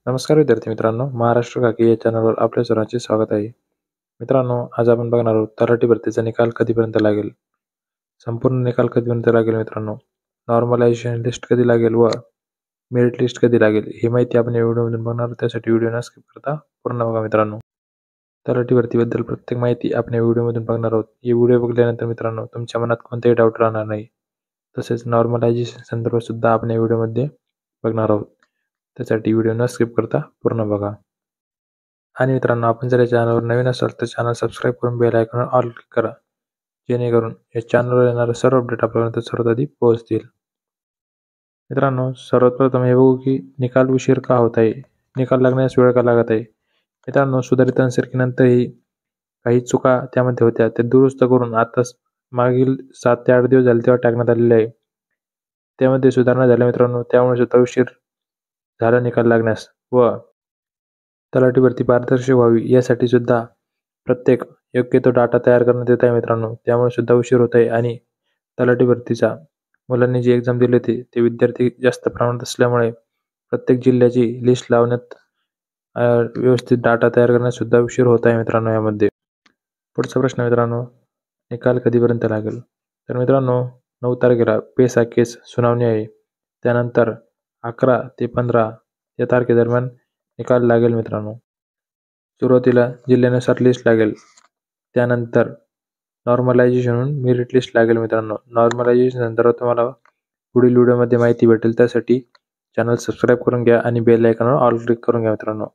नमस्कार विद्यार्थी मित्रांनो, महाराष्ट्र खाकी या चॅनलवर आपल्या सर्वांचे स्वागत आहे. मित्रांनो, आज आपण बघणार आहोत तलाठी भरतीचा निकाल कधीपर्यंत लागेल. संपूर्ण निकाल कधीपर्यंत लागेल मित्रांनो, नॉर्मलायझेशन लिस्ट कधी लागेल व मेरिट लिस्ट कधी लागेल ही माहिती आपण या व्हिडिओमधून बघणार आहोत. त्यासाठी व्हिडिओ न स्किप करता पूर्ण बघा मित्रांनो. तलाठी भरतीबद्दल प्रत्येक माहिती आपण या व्हिडिओमधून बघणार आहोत. ही व्हिडिओ बघल्यानंतर मित्रांनो तुमच्या मनात कोणतेही डाऊट राहणार नाही. तसेच नॉर्मलायझेशन संदर्भात सुद्धा आपण या व्हिडिओमध्ये बघणार आहोत. त्यासाठी व्हिडिओ न स्किप करता पूर्ण बघा. आणि मित्रांनो, आपण जर या चॅनलवर नवीन असाल तर चॅनल सबस्क्राईब करून बेल आयकॉनवर ऑल क्लिक करा, जेणेकरून या चॅनलवर येणारे सर्व अपडेट आपल्यापर्यंत सर्वात आधी पोहोचतील. मित्रांनो, सर्वात प्रथम हे बघू की निकाल उशीर का होत आहे, निकाल लागण्यास वेळ का लागत आहे. मित्रांनो, सुधारित answerकीनंतरही काही चुका त्यामध्ये होत्या, ते दुरुस्त करून आता मागील 7 ते 8 दिवस झाले तेव्हा टाकण्यात आलेले आहे. त्यामध्ये सुधारणा झाल्या मित्रांनो, त्यामुळे सुद्धा उशीर झाला निकाल लागण्यास. व तलाठी भरती पारदर्शक व्हावी यासाठी सुद्धा प्रत्येक योग्य तो डाटा तयार करण्यात येत आहे मित्रांनो, त्यामुळे सुद्धा उशीर होत आहे. आणि तलाठी भरतीचा मुलांनी जी एक्झाम दिली होती ते विद्यार्थी जास्त प्रमाणात असल्यामुळे प्रत्येक जिल्ह्याची लिस्ट लावण्यात व्यवस्थित डाटा तयार करण्यात सुद्धा उशीर होत आहे मित्रांनो यामध्ये. पुढचा प्रश्न मित्रांनो, निकाल कधीपर्यंत लागेल. तर मित्रांनो, 9 तारखेला पेसा केस सुनावणी आहे. त्यानंतर 11 ते 15 या तारखेदरम्यान निकाल लागेल मित्रांनो. सुरुवातीला जिल्ह्यानुसार लिस्ट लागेल, त्यानंतर नॉर्मलायझेशनहून मेरिट लिस्ट लागेल मित्रांनो. नॉर्मलायझेशन संदर्भात तुम्हाला पुढील व्हिडिओमध्ये माहिती भेटेल. त्यासाठी चॅनल सबस्क्राईब करून घ्या आणि बेल आयकॉनवर ऑल क्लिक करून घ्या मित्रांनो.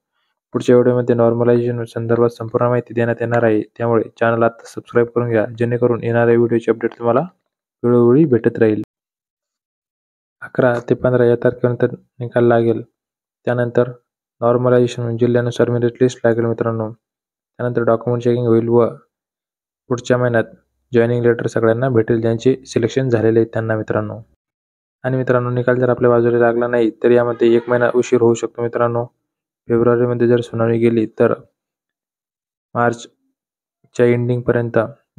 पुढच्या व्हिडिओमध्ये नॉर्मलायझेशन संदर्भात संपूर्ण माहिती देण्यात येणार आहे, त्यामुळे चॅनल आता सबस्क्राईब करून घ्या, जेणेकरून येणाऱ्या व्हिडिओची अपडेट तुम्हाला वेळोवेळी भेटत राहील. 11 ते 15 या तारखेनंतर निकाल लागेल. त्यानंतर नॉर्मलायझेशन जिल्ह्यानुसार मेरिट लिस्ट लागेल मित्रांनो. त्यानंतर डॉक्युमेंट चेकिंग होईल व पुढच्या महिन्यात जॉईनिंग लेटर सगळ्यांना भेटेल ज्यांचे सिलेक्शन झालेले आहे त्यांना मित्रांनो. आणि मित्रांनो, निकाल जर आपल्या बाजूला लागला नाही तर यामध्ये 1 महिना उशीर होऊ शकतो मित्रांनो. फेब्रुवारीमध्ये जर सुनावणी गेली तर मार्चच्या एंडिंगपर्यंत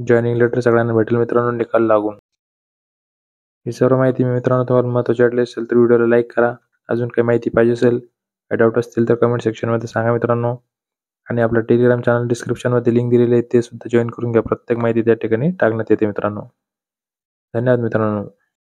जॉईनिंग लेटर सगळ्यांना भेटेल मित्रांनो निकाल लागून. ही सर्व माहिती मित्रांनो तुम्हाला महत्त्वाची वाटली असेल तर व्हिडिओला लाईक करा. अजून काही माहिती पाहिजे असेल, काही डाऊट असतील तर कमेंट सेक्शनमध्ये सांगा मित्रांनो. आणि आपलं टेलिग्राम चॅनल डिस्क्रिप्शनमध्ये लिंक दिलेली आहे, ते सुद्धा जॉईन करून घ्या. प्रत्येक माहिती त्या ठिकाणी टाकण्यात येते मित्रांनो. धन्यवाद मित्रांनो.